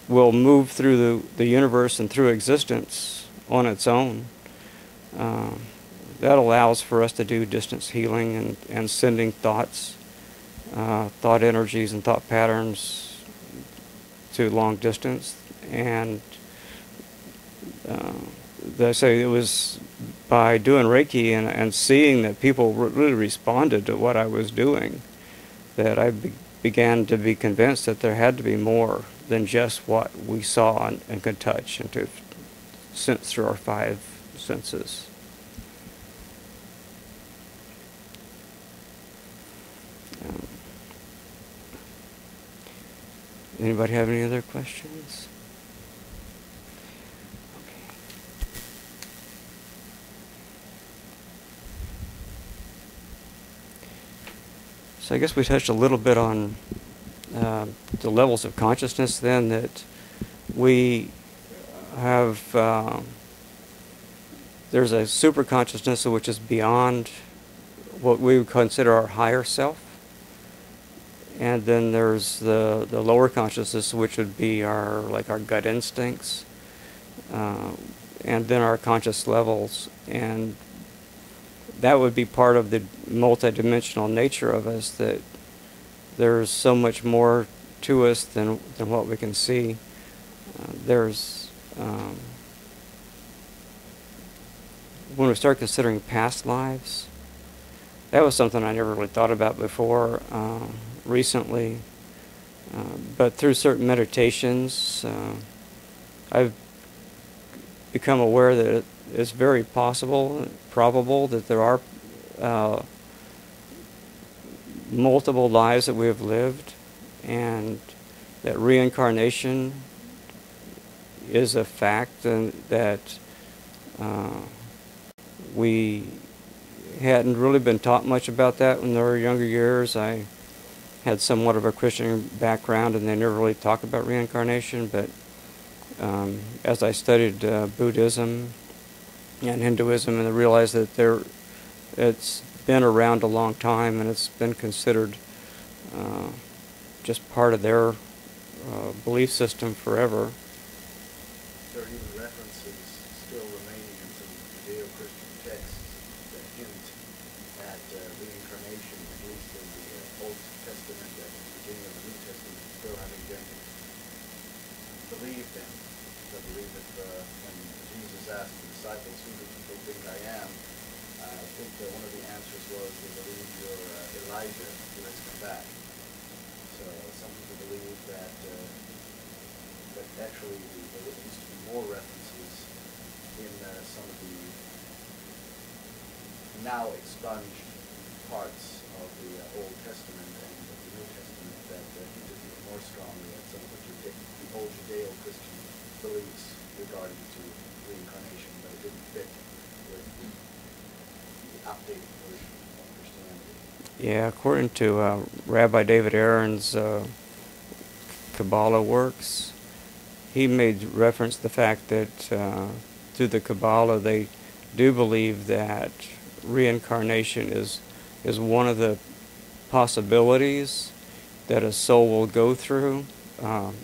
will move through the universe and through existence on its own. That allows for us to do distance healing and sending thoughts, thought energies and thought patterns to long distance. And I say it was by doing Reiki and seeing that people really responded to what I was doing that I began to be convinced that there had to be more than just what we saw and could touch and to sense through our five senses. Anybody have any other questions? Okay. So I guess we touched a little bit on the levels of consciousness then that we have. There's a super consciousness which is beyond what we would consider our higher self. And then there's the lower consciousness, which would be our gut instincts, and then our conscious levels. And that would be part of the multidimensional nature of us, that there's so much more to us than what we can see. When we start considering past lives, that was something I never really thought about before. Recently, but through certain meditations, I've become aware that it's very possible, probable, that there are multiple lives that we have lived, and that reincarnation is a fact, and that we hadn't really been taught much about that when they were younger years. I had somewhat of a Christian background, and they never really talked about reincarnation, but as I studied Buddhism and Hinduism, and I realized that it's been around a long time, and it's been considered just part of their belief system forever. There are even references still remaining in some Judeo-Christian texts that hint at reincarnation, at least in the Old Testament and the beginning of the New Testament, still having been believed in. I believe that when Jesus asked the disciples, "Who do people think I am?" I think that one of the answers was, "They believe you're Elijah who has come back." So some people believe that actually there used to be more references in some of the now expunged parts of the Old Testament and of the New Testament that hinted even more strongly at some of the old Judeo-Christian beliefs regarding to reincarnation, but it didn't fit with the updated version of Christianity. Yeah, according to Rabbi David Aaron's Kabbalah works, he made reference to the fact that through the Kabbalah they do believe that reincarnation is one of the possibilities that a soul will go through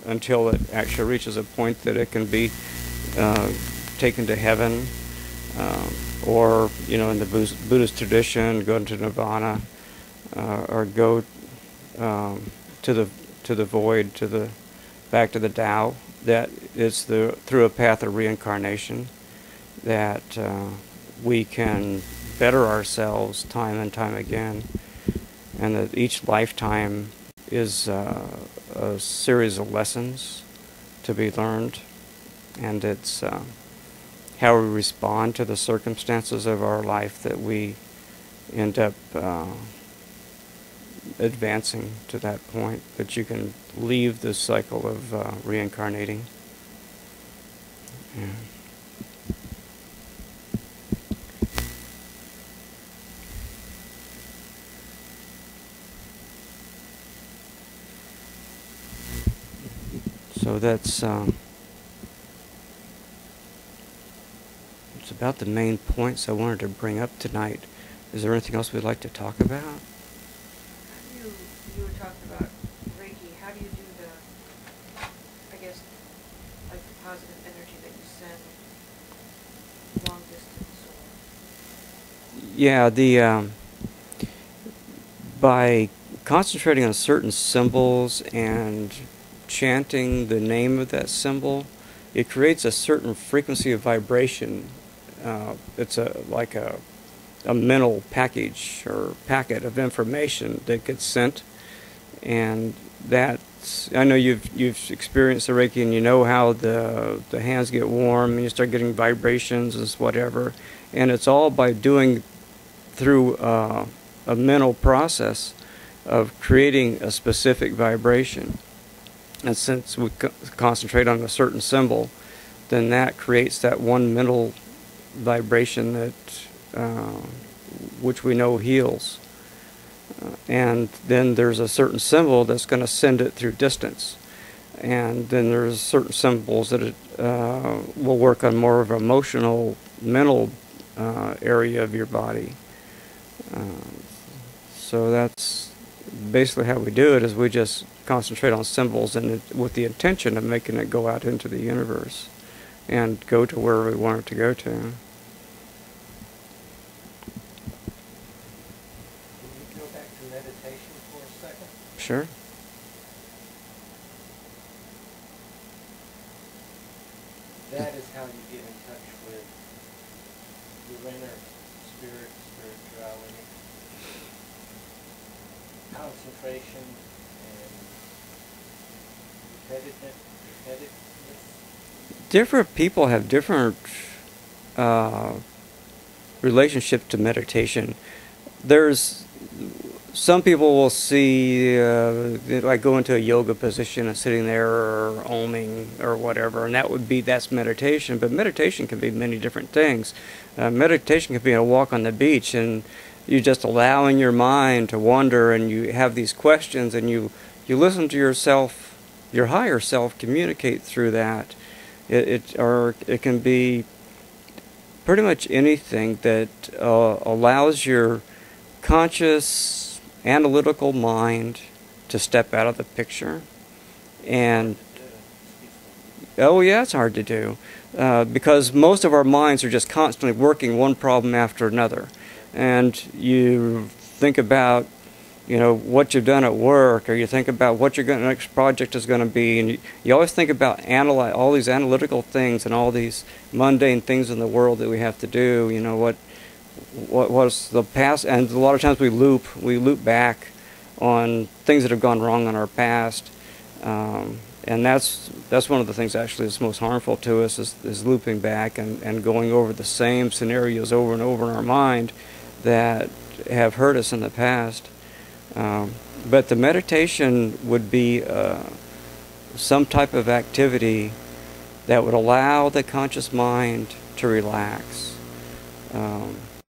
until it actually reaches a point that it can be taken to heaven, or in the Buddhist tradition, go into nirvana, or go to the void, back to the Tao. That it's through a path of reincarnation that we can better ourselves time and time again, and that each lifetime is a series of lessons to be learned, and it's how we respond to the circumstances of our life that we end up advancing to that point, that you can leave the cycle of reincarnating. Yeah. So that's it's about the main points I wanted to bring up tonight. Is there anything else we'd like to talk about? You were talking about Reiki. How do you do positive energy that you send long distance or? Yeah, by concentrating on certain symbols and chanting the name of that symbol, it creates a certain frequency of vibration. It's like a mental package or packet of information that gets sent, and that's, I know you've experienced the Reiki, and you know how the hands get warm and you start getting vibrations and whatever, and it's all by doing through a mental process of creating a specific vibration. And since we concentrate on a certain symbol, then that creates that one mental vibration that which we know heals. And then there's a certain symbol that's going to send it through distance. And then there's certain symbols that it, will work on more of an emotional, mental area of your body. So that's basically how we do it, is we just concentrate on symbols and with the intention of making it go out into the universe and go to where we want it to go to. Can you go back to meditation for a second? Sure. That is how you get in touch with your inner spirit, spirituality, concentration, and repetitiveness. Different people have different relationship to meditation. There's some people will see like go into a yoga position and sitting there or oming or whatever, and that's meditation. But meditation can be many different things. Meditation can be a walk on the beach, and you're just allowing your mind to wander, and you have these questions, and you listen to yourself, your higher self, communicate through that. Or it can be pretty much anything that allows your conscious, analytical mind to step out of the picture. And oh yeah, it's hard to do because most of our minds are just constantly working one problem after another. And you think about, you know, what you've done at work, or you think about what your next project is going to be, and you always think about all these analytical things and all these mundane things in the world that we have to do. You know, what was the past, and a lot of times we loop back on things that have gone wrong in our past, and that's one of the things actually that's most harmful to us is looping back and going over the same scenarios over and over in our mind that have hurt us in the past. But the meditation would be some type of activity that would allow the conscious mind to relax.